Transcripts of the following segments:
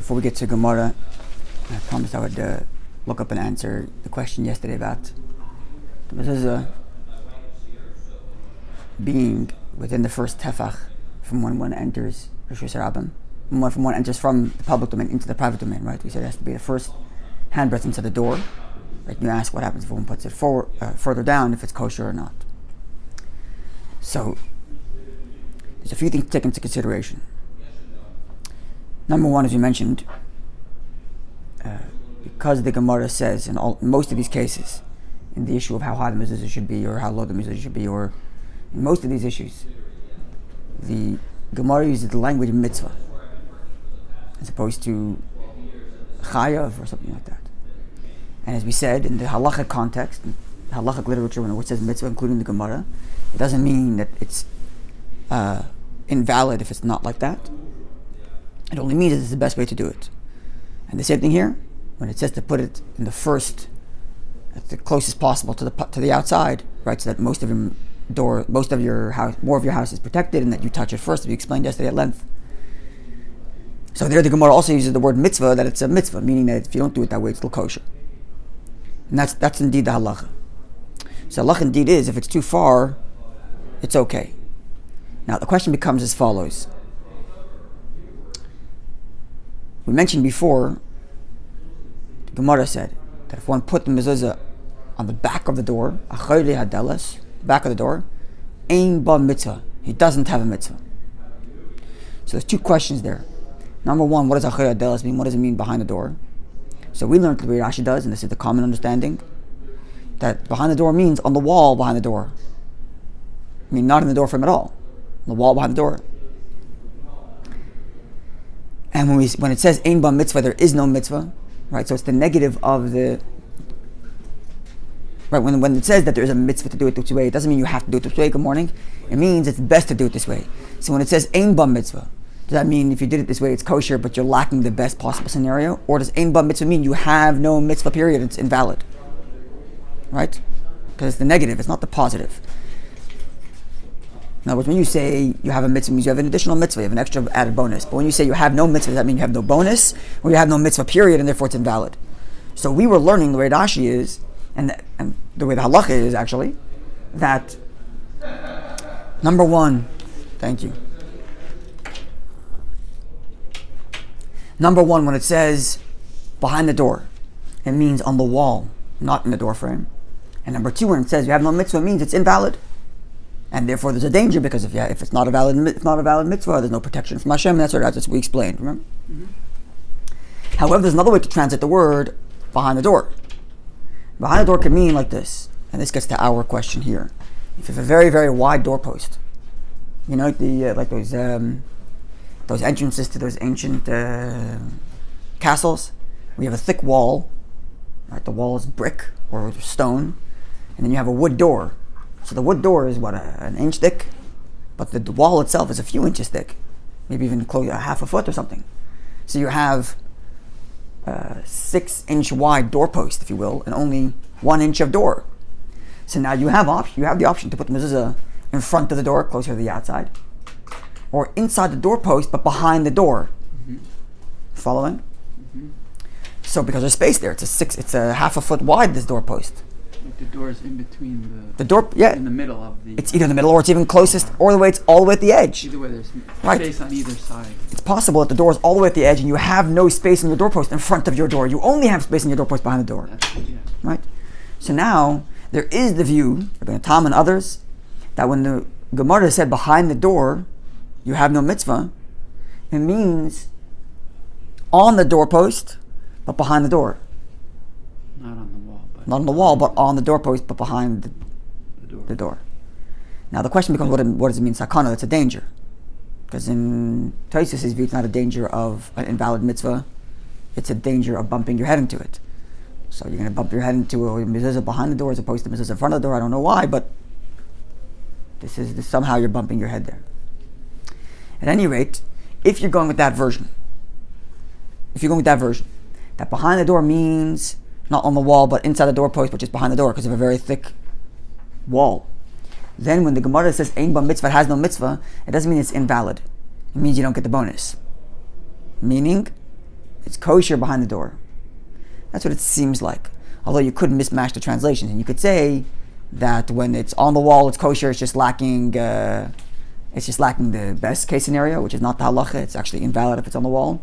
before we get to Gemara, I promised I would look up and answer the question yesterday about the Mezuzah being within the first tefach from when one enters Rishus Harabim, from one enters from the public domain into the private domain, right? We said it has to be the first handbreadth into the door. Right? You ask what happens if one puts it further down, if it's kosher or not. So there's a few things to take into consideration. Number one, as you mentioned, because the Gemara says in most of these cases, in the issue of how high the mezuzah should be or how low the mezuzah should be, or in most of these issues, the Gemara uses the language mitzvah as opposed to chayav or something like that. And as we said, in the halachic context, halachic literature, when it says mitzvah, including the Gemara, it doesn't mean that it's invalid if it's not like that. It only means that it's the best way to do it. And the same thing here, when it says to put it in the first, at the closest possible to the outside, right, so that most of your house, more of your house is protected, and that you touch it first, as we explained yesterday at length. So there, the Gemara also uses the word mitzvah, that it's a mitzvah, meaning that if you don't do it that way, it's still kosher. And that's indeed the halacha. So halacha indeed is, if it's too far, it's okay. Now the question becomes as follows. We mentioned before, the Gemara said that if one put the mezuzah on the back of the door, the back of the door, ein ba mitzvah, he doesn't have a mitzvah. So there's two questions there. Number one, what does achayri hadelas mean? What does it mean behind the door? So we learned the way Rashi does, and this is the common understanding, that behind the door means on the wall behind the door. I mean, not in the door frame at all. On the wall behind the door. And when it says ein ba mitzvah, there is no mitzvah, right? So it's the negative of the right. When it says that there is a mitzvah to do it this way, it doesn't mean you have to do it this way. Good morning. It means it's best to do it this way. So when it says ein ba mitzvah, does that mean if you did it this way it's kosher, but you're lacking the best possible scenario? Or does ein ba mitzvah mean you have no mitzvah period, it's invalid? Right? Because it's the negative, it's not the positive. In other words, when you say you have a mitzvah, it means you have an additional mitzvah, you have an extra added bonus. But when you say you have no mitzvah, does that mean you have no bonus? Or you have no mitzvah period and therefore it's invalid? So we were learning the way Rashi is, and the way the halacha is actually, that number one, thank you. Number one, when it says behind the door, it means on the wall, not in the door frame. And number two, when it says you have no mitzvah, it means it's invalid. And therefore there's a danger, because if it's not a valid mitzvah, there's no protection from Hashem, and that's what we explained, remember? Mm-hmm. However, there's another way to translate the word behind the door. Behind the door could mean like this, and this gets to our question here. If you have a very, very wide doorpost, you know, like those entrances to those ancient castles, we have a thick wall, right? The wall is brick or stone, and then you have a wood door. So the wood door is an inch thick, but the wall itself is a few inches thick, maybe even close a half a foot or something. So you have 6-inch wide doorpost, if you will, and only 1 inch of door. So now you have the option to put the mezuzah in front of the door, closer to the outside, or inside the doorpost but behind the door. Mm-hmm. Following? Mm-hmm. So because there's space there, it's a half a foot wide, this doorpost. Like the door is in between the door, yeah. In the middle of the. It's either in the middle or it's even closest, or it's all the way at the edge. Either way, there's right. Space on either side. It's possible that the door is all the way at the edge and you have no space in the doorpost in front of your door. You only have space in your doorpost behind the door. Yeah. Right? So now, there is the view, Rabbi Tom and others, that when the Gemara said behind the door, you have no mitzvah, it means on the doorpost, but behind the door. Not on the wall. Not on the wall, but on the doorpost, but behind the door. Now the question becomes, what does it mean, sakana? It's a danger. Because in Tosfos' view, it's not a danger of an invalid mitzvah, it's a danger of bumping your head into it. So you're going to bump your head into a mezuzah behind the door as opposed to mezuzah in front of the door. I don't know why, but this somehow you're bumping your head there. At any rate, if you're going with that version, that behind the door means not on the wall, but inside the doorpost, but just behind the door because of a very thick wall. Then when the Gemara says ein ba mitzvah, has no mitzvah, it doesn't mean it's invalid. It means you don't get the bonus. Meaning, it's kosher behind the door. That's what it seems like. Although you could mismatch the translations, and you could say that when it's on the wall, it's kosher. It's just lacking. It's just lacking the best case scenario, which is not the halacha. It's actually invalid if it's on the wall.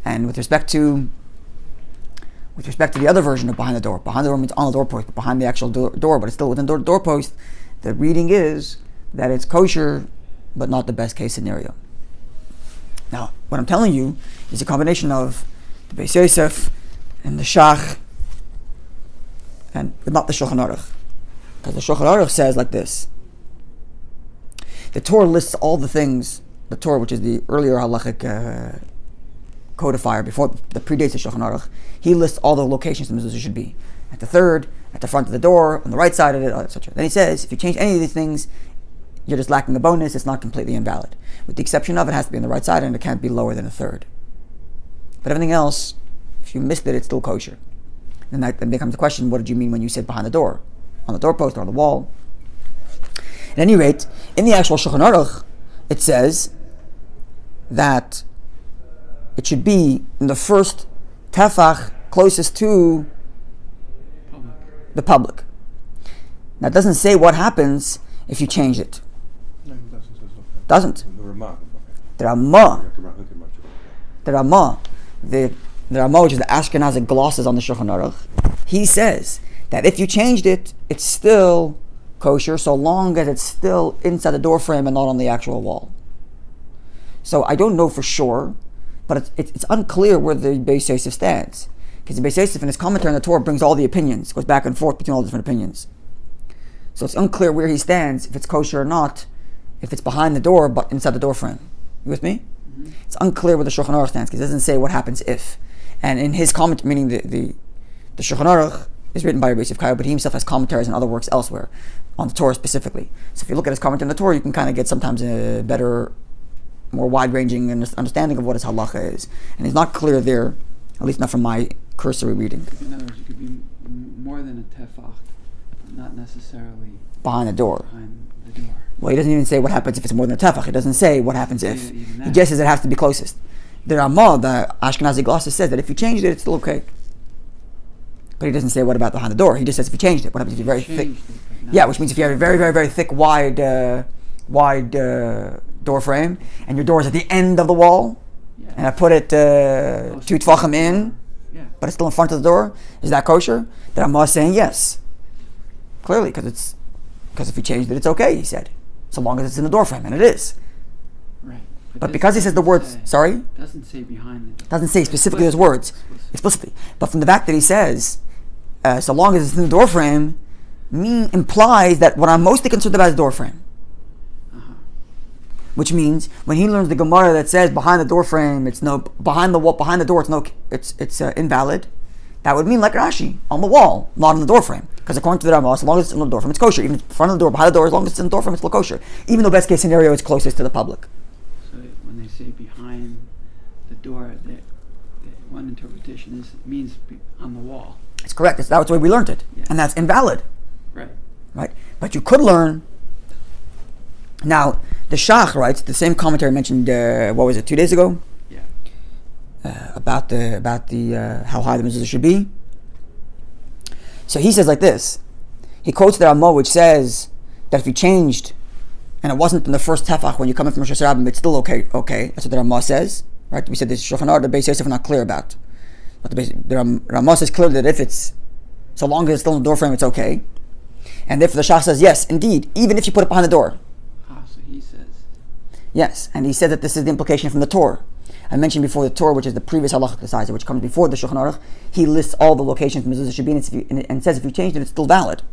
And with respect to the other version of behind the door means on the doorpost, but behind the actual door, but it's still within the doorpost. The reading is that it's kosher, but not the best case scenario. Now, what I'm telling you is a combination of the Beis Yosef and the Shach, but not the Shulchan Aruch, because the Shulchan Aruch says like this. The Torah lists all the things. The Torah, which is the earlier halachic codifier before the predates the Shulchan Aruch, he lists all the locations the mezuzah should be. At the third, at the front of the door, on the right side of it, etc. Then he says, if you change any of these things, you're just lacking the bonus. It's not completely invalid. With the exception of it has to be on the right side and it can't be lower than a third. But everything else, if you missed it, it's still kosher. And then becomes the question, what did you mean when you said behind the door? On the doorpost or on the wall? At any rate, in the actual Shulchan Aruch, it says that it should be in the first tefach closest to the public. Now, it doesn't say what happens if you change it. No, it doesn't. Doesn't. The Ramah, which is the Ashkenazic glosses on the Shulchan Aruch, he says that if you changed it, it's still kosher so long as it's still inside the door frame and not on the actual wall. So I don't know for sure, but it's unclear where the Beis Yosef stands, because the Beis Yosef in his commentary on the Torah brings all the opinions, goes back and forth between all the different opinions. So it's unclear where he stands, if it's kosher or not, if it's behind the door but inside the door frame. You with me? Mm-hmm. It's unclear where the Shulchan Aruch stands, because it doesn't say what happens if. And in his comment, meaning the Shulchan Aruch is written by Rabbi Yosef Kaya, but he himself has commentaries and other works elsewhere on the Torah specifically. So if you look at his commentary on the Torah, you can kind of get sometimes a better, more wide-ranging understanding of what his halacha is. And it's not clear there, at least not from my cursory reading. In other words, it could be more than a tefach, not necessarily behind the door. Behind the door. Well, he doesn't even say what happens if it's more than a tefach. He doesn't say what happens if. He just says it has to be closest. The Ramah, the Ashkenazi glosses, says that if you changed it, it's still okay. But he doesn't say what about behind the door. He just says if you changed it, what happens if you're very thick? Yeah, which means if you have a very, very, very thick, wide door frame, and your door is at the end of the wall, and I put it 2 tefachim in, but it's still in front of the door, is that kosher? The Ramah is saying yes. Clearly, because if you changed it, it's okay, he said. So long as it's in the door frame, and it is. Right. But because he says the words, sorry? It doesn't say behind it. Doesn't say specifically those words, explicitly. But from the fact that he says, so long as it's in the door frame, implies that what I'm mostly concerned about is the door frame. Uh-huh. Which means when he learns the Gemara that says behind the door frame, it's no behind the wall, behind the door, it's invalid. That would mean like Rashi on the wall, not in the door frame. Because according to the Ramah, as long as it's in the door frame, it's kosher. Even in front of the door, behind the door, as long as it's in the door frame, it's still kosher. Even though best case scenario, it's closest to the public. So when they say behind the door, one interpretation means on the wall. It's correct. That's the way we learned it, and that's invalid. Right. But you could learn. Now the Shach writes the same commentary mentioned. 2 days ago? Yeah. About the how high the mezuzah should be. So he says like this. He quotes the Ramah, which says that if you changed and it wasn't in the first tefach when you come in from Rosh Hashanah, it's still okay. Okay, that's what the Ramah says. Right? We said this Shulchan Aruch, the Beis Yosef, are not clear about. But the Ramah says clearly that if it's, so long as it's still in the door frame, it's okay. And therefore the Shach says, yes, indeed, even if you put it behind the door. So he says. Yes, and he said that this is the implication from the Torah. I mentioned before the Torah, which is the previous halachic decider, which comes before the Shulchan Aruch, he lists all the locations mezuzah should be in, and says if you changed it, it's still valid.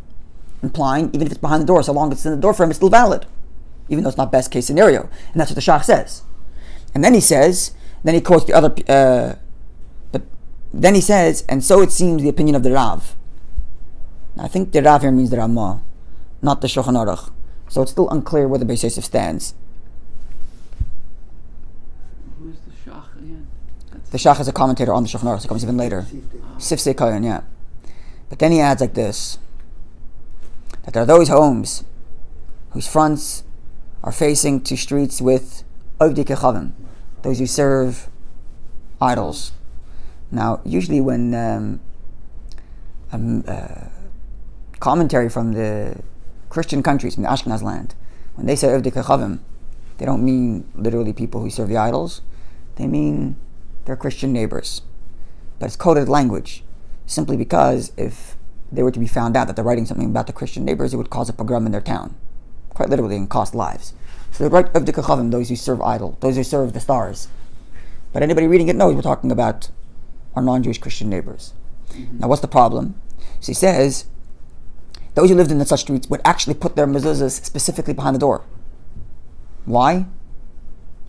Implying, even if it's behind the door, so long as it's in the door frame, it's still valid. Even though it's not best case scenario. And that's what the Shach says. And then he says, then he quotes the other, but then he says, and so it seems the opinion of the Rav. Now, I think the Rav here means the Ramah, not the Shulchan Aruch. So it's still unclear where the Beis Yosef stands. Who's the Shach again? The Shach is a commentator on the Shulchan Aruch. It comes even later. Sifsei Kohen, yeah. But then he adds like this, that there are those homes whose fronts are facing to streets with Ovdei Kechavim, those who serve idols. Now, usually when commentary from the Christian countries, from the Ashkenaz land, when they say Evdei Kechavim, they don't mean literally people who serve the idols. They mean their Christian neighbors. But it's coded language, simply because if they were to be found out that they're writing something about the Christian neighbors, it would cause a pogrom in their town, quite literally, and cost lives. So they write Evdei Kechavim, those who serve idol, those who serve the stars. But anybody reading it knows we're talking about our non-Jewish Christian neighbors. Mm-hmm. Now, what's the problem? So he says, those who lived in such streets would actually put their mezuzahs specifically behind the door. Why?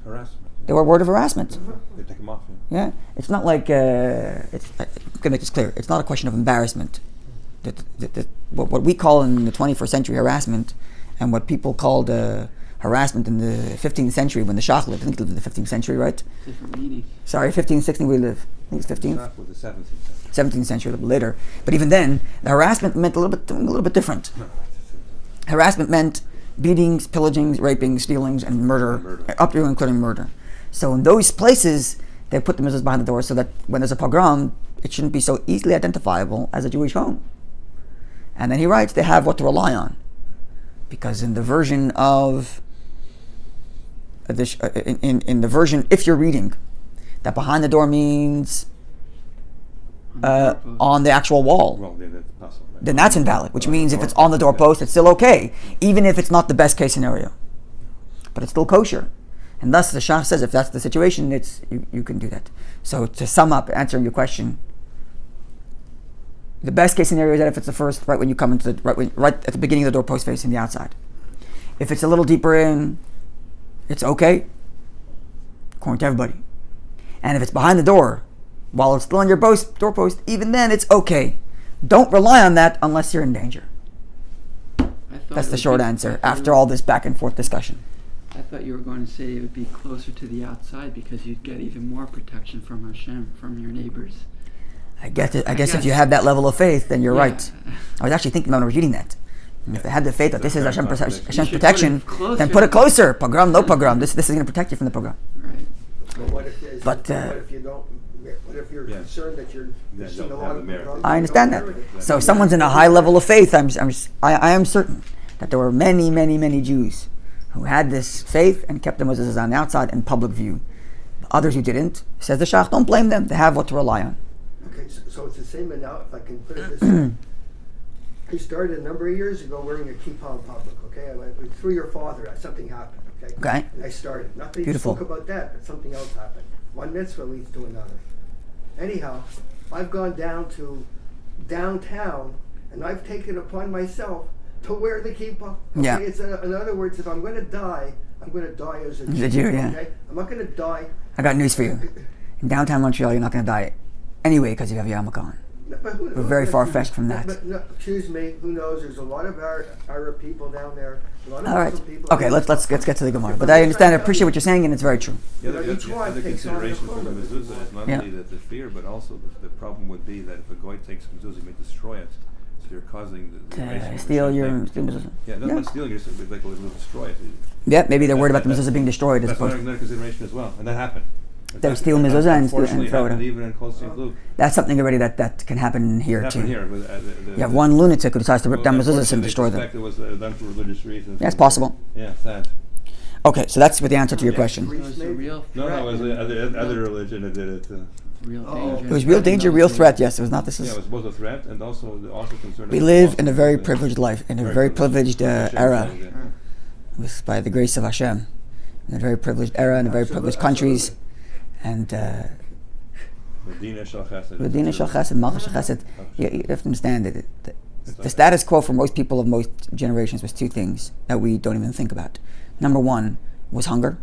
Harassment. They were a word of harassment. They take them off. Yeah, it's not like I'm gonna make this clear. It's not a question of embarrassment. What we call in the 21st century harassment, and what people called harassment in the 15th century when the Shach lived. I think he lived in the 15th century, right? Different meaning. Sorry, 15th, 16th we live. I think it's 15th. Not with the 17th century. 17th century, a little later. But even then, the harassment meant a little bit different. Harassment meant beatings, pillagings, raping, stealings, and murder. Up to and including murder. So in those places, they put the mezuzahs behind the door so that when there's a pogrom, it shouldn't be so easily identifiable as a Jewish home. And then he writes, they have what to rely on. Because in the version of, in the version, if you're reading, that behind the door means on the actual wall. Well, then that's possible. Right? Then that's invalid, which means if it's on the doorpost, it's still okay, even if it's not the best case scenario. But it's still kosher. And thus the Shach says if that's the situation, it's you can do that. So to sum up, answering your question, the best case scenario is that if it's the first, right when you come into the right at the beginning of the doorpost facing the outside. If it's a little deeper in, it's okay, according to everybody. And if it's behind the door, while it's still on your doorpost, even then it's okay. Don't rely on that unless you're in danger. That's the short answer after all this back and forth discussion. I thought you were going to say it would be closer to the outside because you'd get even more protection from Hashem, from your neighbors. I guess if you have that level of faith, then you're right. I was actually thinking when I was reading that. And if they had the faith that this is Hashem's protection, then put it closer. Pogrom, no pogrom. This is going to protect you from the pogrom. Right. But what if you don't? What if you're concerned that you're seeing a lot of pogroms? I understand that. So if someone's in a high level of faith, I am certain that there were many, many, many Jews who had this faith and kept the mezuzahs on the outside in public view. Others who didn't, says the Shach, don't blame them. They have what to rely on. Okay, so it's the same now. If I can put it this way, I started a number of years ago wearing a kippah in public. Okay, I went through your father. Something happened. Okay. And I started. Not that you spoke about that, but something else happened. One mitzvah leads to another. Anyhow, I've gone down to downtown, and I've taken upon myself to wear the kippah. Okay? Yeah. It's in other words, if I'm going to die, I'm going to die as a Jew. Yeah. Okay? I'm not going to die. I got news for you. In downtown Montreal, you're not going to die anyway because you have yarmulke. We're very far-fetched from that. Excuse me, who knows? There's a lot of Arab people down there. A lot of all right. Muslim people. Okay, let's get to the Gemara. But I understand, I appreciate what you're saying, and it's very true. The other consideration for the mezuzah is not only the fear, but also the problem would be that if a goy takes mezuzah, he may destroy it. So you're causing the steal your mezuzah. Yeah, not stealing, you're just like will destroy it. Yeah, maybe they're worried about the mezuzah being destroyed as That's opposed. another consideration as well, and that happened. They steal mezuzah and throw it out. Even in Kol St. Luke. That's something already that can happen here too. Here, with, you have one lunatic who decides to rip down mezuzahs and destroy them. It was done for religious reasons. Yeah, it's possible. Yeah, sad. Okay, so that's with the answer to your question. So it's a real No, threat. it was other religion that did it. Real danger. It was real danger, real threat. Yes, it was not. This is. Yeah, it was both a threat and also concerned. We live in a very privileged life, in a very privileged era, by the grace of Hashem, in a very privileged era, in a very privileged countries, and Medina Shal Chesed, Malchus Shal Chesed. You have to understand that the status quo for most people of most generations was two things that we don't even think about. Number one was hunger.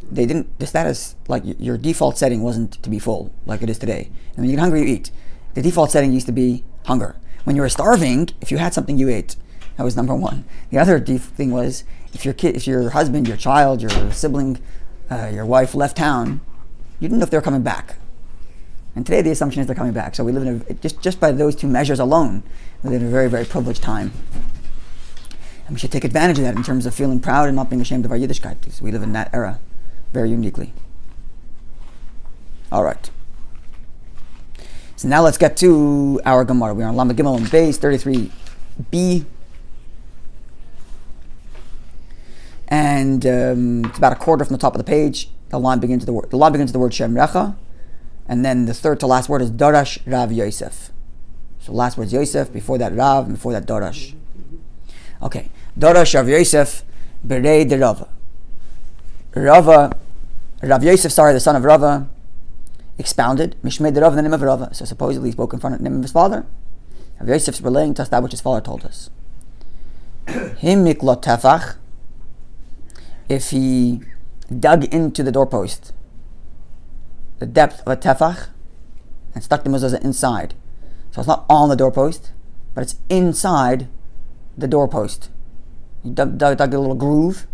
The status, like your default setting wasn't to be full like it is today. And when you get hungry, you eat. The default setting used to be hunger. When you were starving, if you had something, you ate. That was number one. The other thing was if your husband, your child, your sibling, your wife left town, you didn't know if they were coming back. And today the assumption is they're coming back. So we live in just by those two measures alone, we live in a very, very privileged time. And we should take advantage of that in terms of feeling proud and not being ashamed of our Yiddishkeit, because we live in that era very uniquely. All right. So now let's get to our Gemara. We are on Lamed Gimel and Beis 33b. And it's about a quarter from the top of the page. The line begins with the word Shem Recha, and then the third to last word is Darash Rav Yosef. So last word is Yosef, before that Rav, and before that Darash. Okay, Darash Rav Yosef Berei de Rava. Rav Yosef, the son of Rava, expounded Mishmei de Rava, the name of Rava. So supposedly he spoke in front of the name of his father. Rav Yosef's relaying to us that which his father told us. Him miklot tefach. If he dug into the doorpost, the depth of a tefach, and stuck the mezuzah inside. So it's not on the doorpost, but it's inside the doorpost. He dug a little groove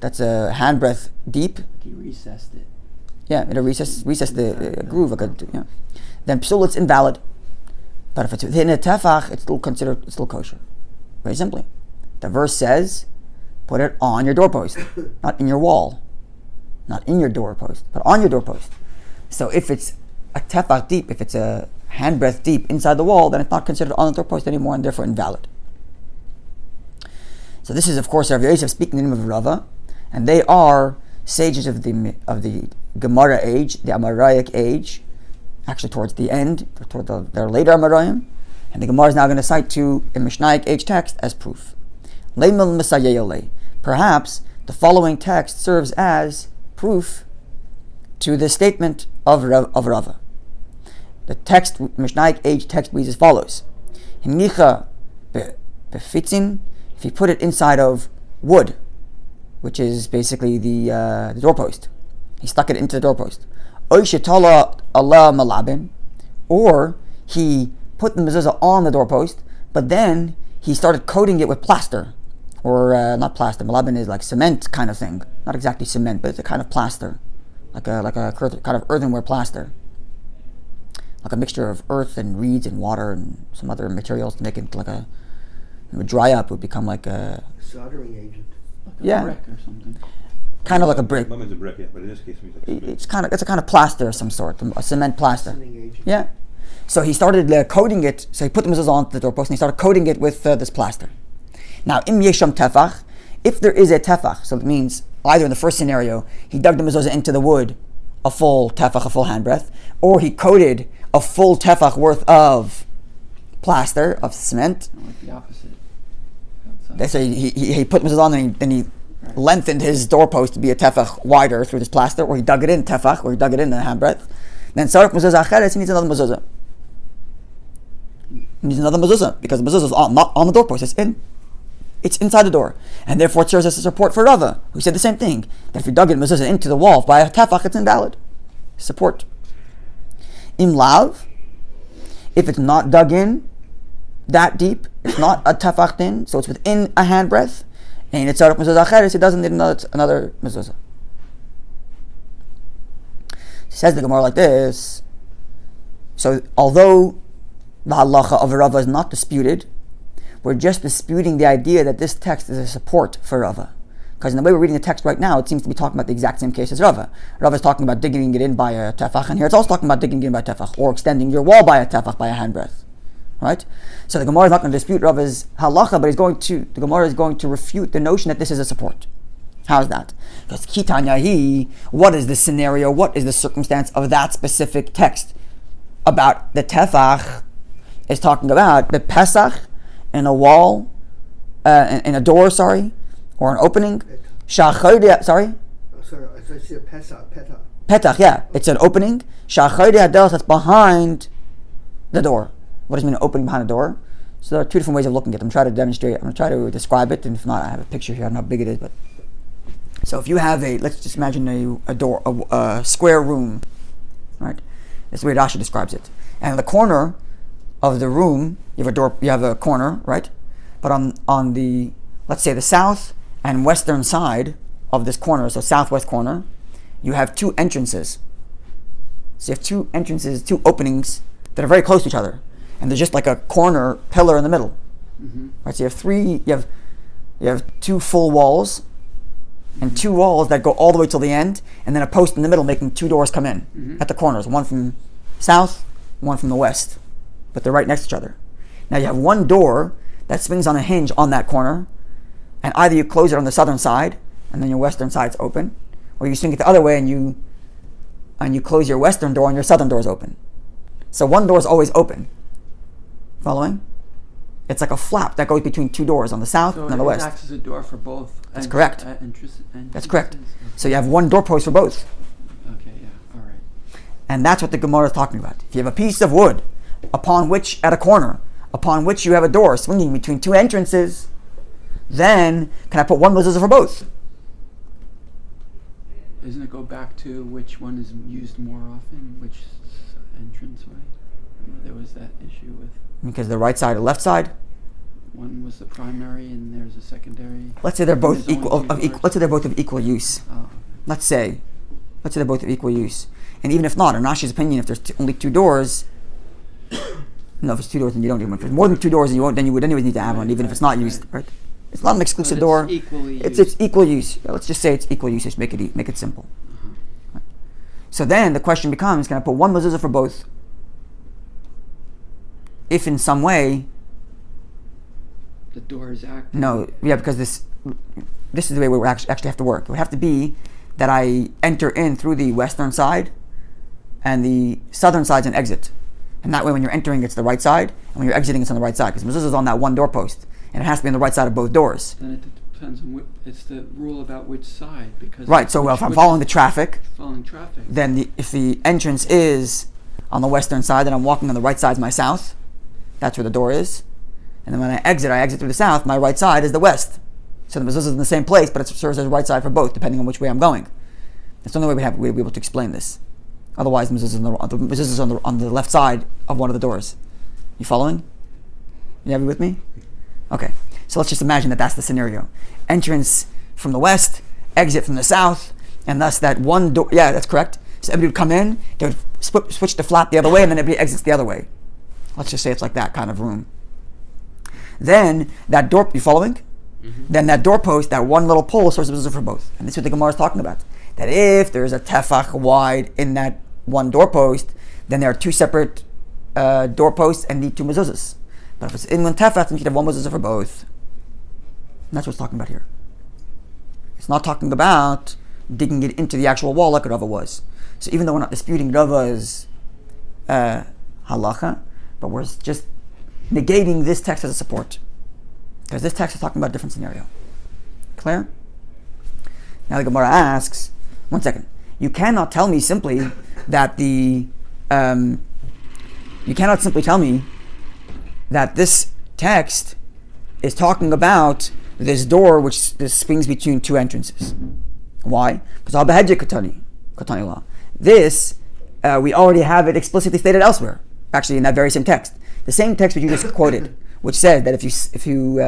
that's a handbreadth deep. He recessed it. Yeah, it'll recess the groove. Then psul, it's invalid. But if it's within a tefach, it's still kosher. Very simply. The verse says, put it on your doorpost, not in your wall. Not in your doorpost, but on your doorpost. So if it's a tefach deep, if it's a handbreadth deep inside the wall, then it's not considered on the doorpost anymore and therefore invalid. So this is, of course, Rav Yosef speaking in the name of Rava, and they are sages of the Gemara age, the Amaraic age, actually towards the end, toward their later Amarayim, and the Gemara is now going to cite to a Mishnaic age text as proof. Leimel Misayeyole. Perhaps the following text serves as proof to the statement of Rava. The text, Mishnaic age text, reads as follows: Hinicha befitzin. If you put it inside of wood, which is basically the doorpost, he stuck it into the doorpost. Oy shetala Allah malabin, or he put the mezuzah on the doorpost, but then he started coating it with plaster. Or not plaster. Malabin is like cement kind of thing. Not exactly cement, but it's a kind of plaster, like a kind of earthenware plaster, like a mixture of earth and reeds and water and some other materials to make it like it would dry up. It would become like a soldering agent. Like a brick or something. Kind of like a brick. Mine is a brick, yeah, but in this case, it's a kind of plaster of some sort, a cement plaster. Agent. Yeah. So he started coating it. So he put the mezuzah on the doorpost and he started coating it with this plaster. Now, im yesham tefach, if there is a tefach, so it means either in the first scenario, he dug the mezuzah into the wood, a full tefach, a full handbreadth, or he coated a full tefach worth of plaster, of cement. Like the opposite. They say he put mezuzah on and he lengthened his doorpost to be a tefach wider through this plaster, or he dug it in tefach, or he dug it in a handbreadth. Then sarach mezuzah acheres, he needs another mezuzah. He needs another mezuzah, because the mezuzah is not on the doorpost, it's inside the door, and therefore it serves as a support for Rava, who said the same thing, that if you dug a mezuzah into the wall by a tefach, it's invalid. Support. Im lav, if it's not dug in that deep, it's not a tefach thin, so it's within a handbreadth, and it's out of mezuzah acheres, it doesn't need another mezuzah. Says the Gemara like this. So although the halacha of Rava is not disputed, we're just disputing the idea that this text is a support for Rava. Because in the way we're reading the text right now, it seems to be talking about the exact same case as Rava. Rava is talking about digging it in by a tefach, and here it's also talking about digging it in by a tefach, or extending your wall by a tefach, by a handbreadth. Right? So the Gemara is not going to dispute Rava's halacha, but the Gemara is going to refute the notion that this is a support. How is that? Because Kitanyahi, what is the scenario, what is the circumstance of that specific text about the tefach is talking about the Pesach in a wall, in a door, or an opening. Shachayde, sorry? Oh, sorry, I see a petach. Petach, yeah. It's an opening. Shachayde hadelos, that's behind the door. What does it mean, an opening behind the door? So there are two different ways of looking at it. I'm going to try to demonstrate, I'm going to try to describe it, and if not, I have a picture here, I don't know how big it is, but. So if you have let's just imagine a door, a square room, right? That's the way Rashi describes it. And in the corner of the room, you have a door, you have a corner, right? But on the, let's say the south and western side of this corner, so southwest corner, you have two entrances. So you have two entrances, two openings that are very close to each other. And there's just like a corner pillar in the middle. Mm-hmm. Right? So you have two full walls, and two walls that go all the way till the end, and then a post in the middle making two doors come in at the corners, one from south one from the west, but they're right next to each other. Now you have one door that swings on a hinge on that corner, and either you close it on the southern side, and then your western side's open, or you swing it the other way and you close your western door and your southern door is open. So one door is always open. Following? It's like a flap that goes between two doors on the south and on the west. So it acts as a door for both. That's correct. Entrances? That's correct. So you have one doorpost for both. Okay, yeah, all right. And that's what the Gemara is talking about. If you have a piece of wood at a corner, upon which you have a door swinging between two entrances, then can I put one mezuzah for both? Doesn't it go back to which one is used more often, which entrance way? There was that issue with... Because the right side or left side? One was the primary and there's a secondary. Let's say they're both There's equal. only two doors. Let's say they're both of equal use. Oh, okay. Let's say they're both of equal use. And even if not, in Rashi's opinion, if there's only two doors, no, if it's two doors, then you don't need one. If there's more than two doors, then you would anyways need to have one, even if it's not used, right? It's not an exclusive But door. it's equally It's used. equal use. Let's just say it's equal usage. Make it simple. Right. So then the question becomes: can I put one mezuzah for both? If in some way, The door is active. no, yeah, because this is the way we actually have to work. It would have to be that I enter in through the western side, and the southern side's an exit. And that way, when you're entering, it's the right side, and when you're exiting, it's on the right side. Because mezuzah is on that one doorpost, and it has to be on the right side of both doors. Then it depends on it's the rule about which side, because... Right, so if I'm following the traffic, Following traffic. then if the entrance is on the western side, then I'm walking on the right side is my south. That's where the door is. And then when I exit through the south, my right side is the west. So the mezuzah is in the same place, but it serves as the right side for both, depending on which way I'm going. That's the only way we'd be able to explain this. Otherwise, the mezuzah is on the left side of one of the doors. You following? You have it with me? Okay. So let's just imagine that that's the scenario. Entrance from the west, exit from the south, and thus that one door... Yeah, that's correct. So everybody would come in, they would switch the flap the other way, and then everybody exits the other way. Let's just say it's like that kind of room. Then that door... You following? Mm-hmm. Then that doorpost, that one little pole, serves as mezuzah for both. And this is what the Gemara is talking about. That if there's a tefach wide in that one doorpost, then there are two separate doorposts and need two mezuzahs. But if it's in one tefach, then you can have one mezuzah for both. And that's what it's talking about here. It's not talking about digging it into the actual wall like Rava was. So even though we're not disputing Rava's halacha, but we're just negating this text as a support. Because this text is talking about a different scenario. Clear? Now the Gemara asks, one second, you cannot tell me simply that you cannot simply tell me that this text is talking about this door which swings between two entrances. Why? Because al behedje katani law. This, we already have it explicitly stated elsewhere. Actually, in that very same text. The same text which you just quoted, which said that if you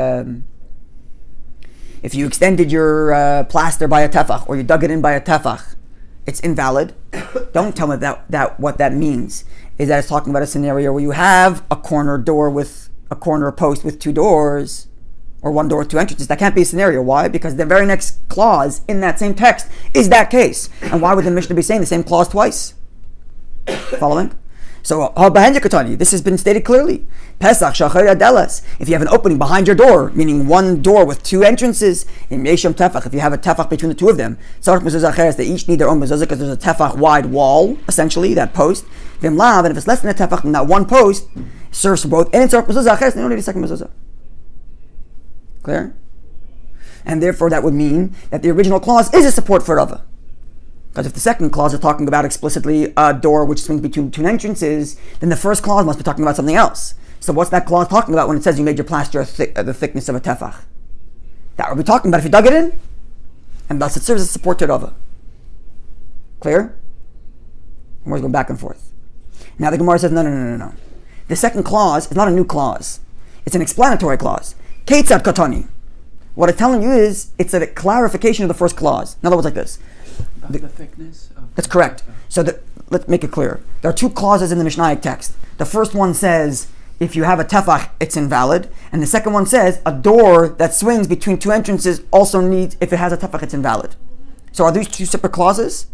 extended your plaster by a tefach, or you dug it in by a tefach, it's invalid. Don't tell me that what that means is that it's talking about a scenario where you have a corner door with a corner post with two doors, or one door with two entrances. That can't be a scenario. Why? Because the very next clause in that same text is that case. And why would the Mishnah be saying the same clause twice? Following? So, this has been stated clearly. Pesach, if you have an opening behind your door, meaning one door with two entrances, in Mesham Tefach, if you have a tefach between the two of them, they each need their own mezuzah because there's a tefach wide wall, essentially, that post. And if it's less than a tefach, then that one post serves for both. And it's mezuzah acheres, they don't need a second mezuzah. Clear? And therefore that would mean that the original clause is a support for Rava. Because if the second clause is talking about explicitly a door which swings between two entrances, then the first clause must be talking about something else. So what's that clause talking about when it says you made your plaster the thickness of a tefach? That would be talking about if you dug it in, and thus it serves as support to Rava. Clear? We're going back and forth. Now the Gemara says, no. The second clause is not a new clause. It's an explanatory clause. Keitzad katani. What it's telling you is, it's a clarification of the first clause. In other words, like this. About the thickness of... That's correct. So let's make it clear. There are two clauses in the Mishnaic text. The first one says, if you have a tefach, it's invalid. And the second one says, a door that swings between two entrances also needs, if it has a tefach, it's invalid. So are these two separate clauses?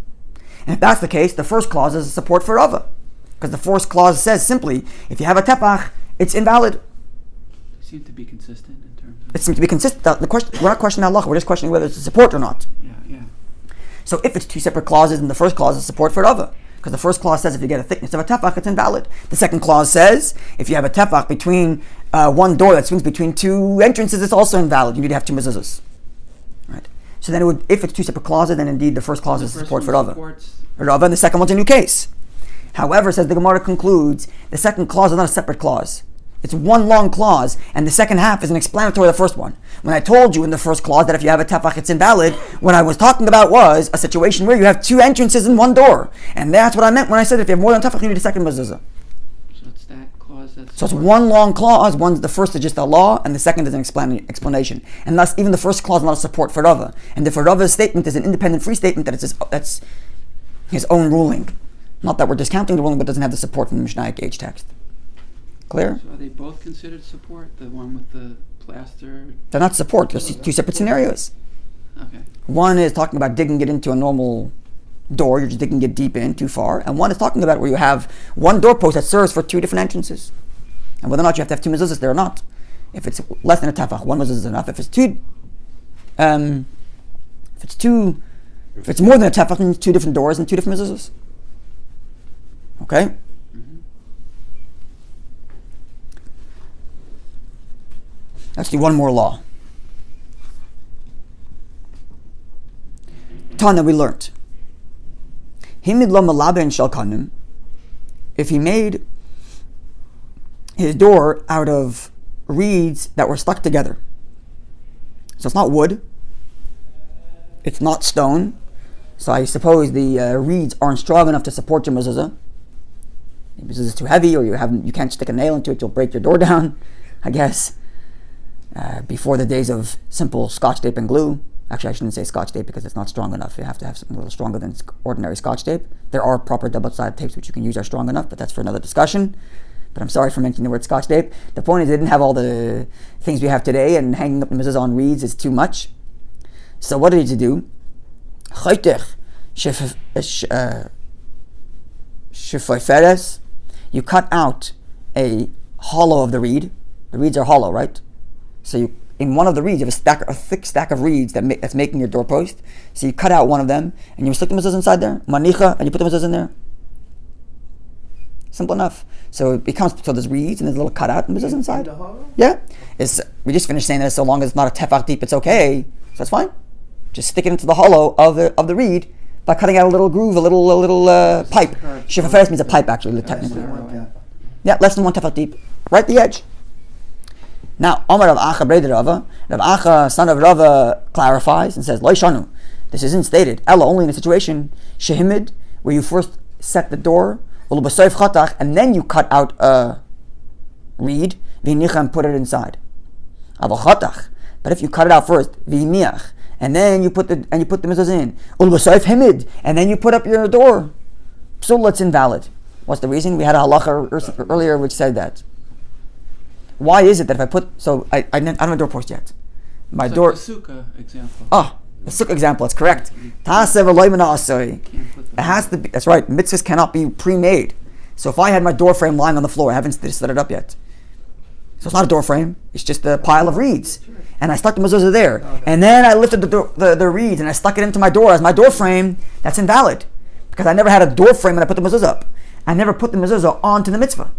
And if that's the case, the first clause is a support for Rava. Because the first clause says simply, if you have a tefach, it's invalid. They seem to be consistent in terms of... It seems to be consistent. We're not questioning halacha, we're just questioning whether it's a support or not. Yeah. So if it's two separate clauses, and the first clause is support for Rava, because the first clause says if you get a thickness of a tefach, it's invalid. The second clause says if you have a tefach between one door that swings between two entrances, it's also invalid. You need to have two mezuzahs. Right. So then, if it's two separate clauses, then indeed the first clause is support for Rava. Rava, and the second one's a new case. However, says the Gemara concludes, the second clause is not a separate clause. It's one long clause, and the second half is an explanatory of the first one. When I told you in the first clause that if you have a tefach, it's invalid, what I was talking about was a situation where you have two entrances and one door. And that's what I meant when I said if you have more than tefach, you need a second mezuzah. So it's that clause that's... So it's one long clause. The first is just a law, and the second is an explanation. And thus, even the first clause is not a support for Rava. And if Rava's statement is an independent free statement, that's his own ruling. Not that we're discounting the ruling, but doesn't have the support from the Mishnah Gauge text. Clear? So are they both considered support? The one with the plaster? They're not support. They're two separate scenarios. Okay. One is talking about digging it into a normal door. You're just digging it deep in, too far. And one is talking about where you have one doorpost that serves for two different entrances. And whether or not you have to have two mezuzahs there or not. If it's less than a tefach, one mezuzah is enough. If it's more than a tefach, then it's two different doors and two different mezuzahs. Okay? Let's do one more law. Tana, we learnt. Himid lo malaben shel kanim. If he made his door out of reeds that were stuck together. So it's not wood. It's not stone. So I suppose the reeds aren't strong enough to support your mezuzah. Maybe it's too heavy, or you can't stick a nail into it, you'll break your door down, I guess. Before the days of simple Scotch tape and glue. Actually, I shouldn't say Scotch tape because it's not strong enough. You have to have something a little stronger than ordinary Scotch tape. There are proper double-sided tapes which you can use are strong enough, but that's for another discussion. But I'm sorry for mentioning the word Scotch tape. The point is they didn't have all the things we have today, and hanging up the mezuzah on reeds is too much. So what did he do? You cut out a hollow of the reed. The reeds are hollow, right? So in one of the reeds, you have a thick stack of reeds that's making your doorpost. So you cut out one of them, and you stick the mezuzah inside there, manicha, and you put the mezuzah in there. Simple enough. So there's reeds, and there's a little cutout, and mezuzah inside. The hollow? Yeah. We just finished saying that so long as it's not a tefach deep, it's okay. So that's fine. Just stick it into the hollow of the reed by cutting out a little groove, a little pipe. Shifaferes means a pipe, actually, technically. Yeah, less than one tefach deep. Right at the edge. Now, Omar Rav Acha Breder Rava, Rav Acha, son of Rava, clarifies and says, Lo Shanu. This isn't stated. Ella, only in a situation, Shehimid, where you first set the door, and then you cut out a reed, and put it inside. But if you cut it out first, and then you put the mezuzah in, and then you put up your door, so it's invalid. What's the reason? We had a halacha earlier which said that. Why is it that if I put... So, I don't have a doorpost yet. My it's door... Like the sukkah example. The sukkah example, that's correct. It has to be... That's right. Mitzvahs cannot be pre-made. So if I had my door frame lying on the floor, I haven't set it up yet. So it's not a door frame. It's just a pile of reeds. And I stuck the mezuzah there. And then I lifted the reeds and I stuck it into my door as my door frame. That's invalid. Because I never had a door frame and I put the mezuzah up. I never put the mezuzah onto the mitzvah.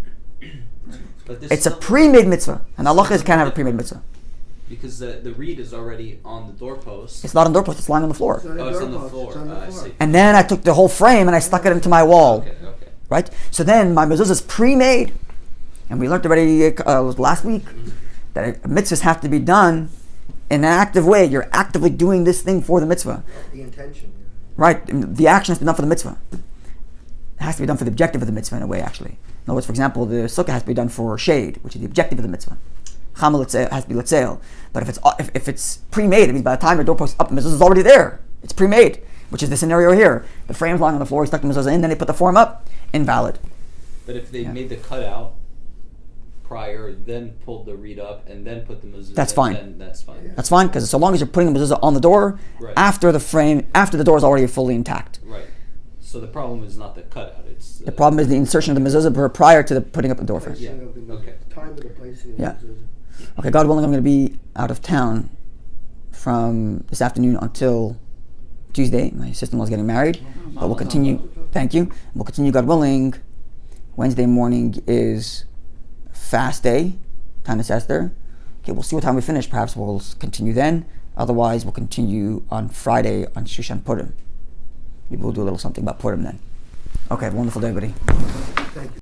It's a pre-made mitzvah, and Allah can't have a pre-made mitzvah. Because the reed is already on the doorpost. It's not on the doorpost, it's lying on the floor. It's on the floor. I see. And then I took the whole frame and I stuck it into my wall. Okay. Right? So then my mezuzah is pre-made. And we learned already last week that mitzvahs have to be done in an active way. You're actively doing this thing for the mitzvah. The intention. Yeah. Right? The action has to be done for the mitzvah. It has to be done for the objective of the mitzvah in a way, actually. In other words, for example, the sukkah has to be done for shade, which is the objective of the mitzvah. Chamel has to be letzeil. But if it's pre-made, it means by the time your doorpost up, the mezuzah is already there. It's pre-made, which is the scenario here. The frame's lying on the floor, he stuck the mezuzah in, then they put the form up, invalid. But if they made the cutout prior, then pulled the reed up, and then put the mezuzah, that's fine. Then that's fine. Yeah. That's fine, because so long as you're putting the mezuzah on the door, right. after the door is already fully intact. Right. So the problem is not the cutout. It's The problem is the insertion of the mezuzah prior to the putting up the door frame. Yeah. Placing of the Okay. Time of the placing of the Yeah. mezuzah. Okay, God willing, I'm going to be out of town from this afternoon until Tuesday. My sister-in-law is getting married, but we'll continue. Thank you. We'll continue, God willing. Wednesday morning is fast day, Tanis Esther. Okay, we'll see what time we finish. Perhaps we'll continue then. Otherwise, we'll continue on Friday on Shushan Purim. Maybe we'll do a little something about Purim then. Okay, have a wonderful day, everybody. Thank you.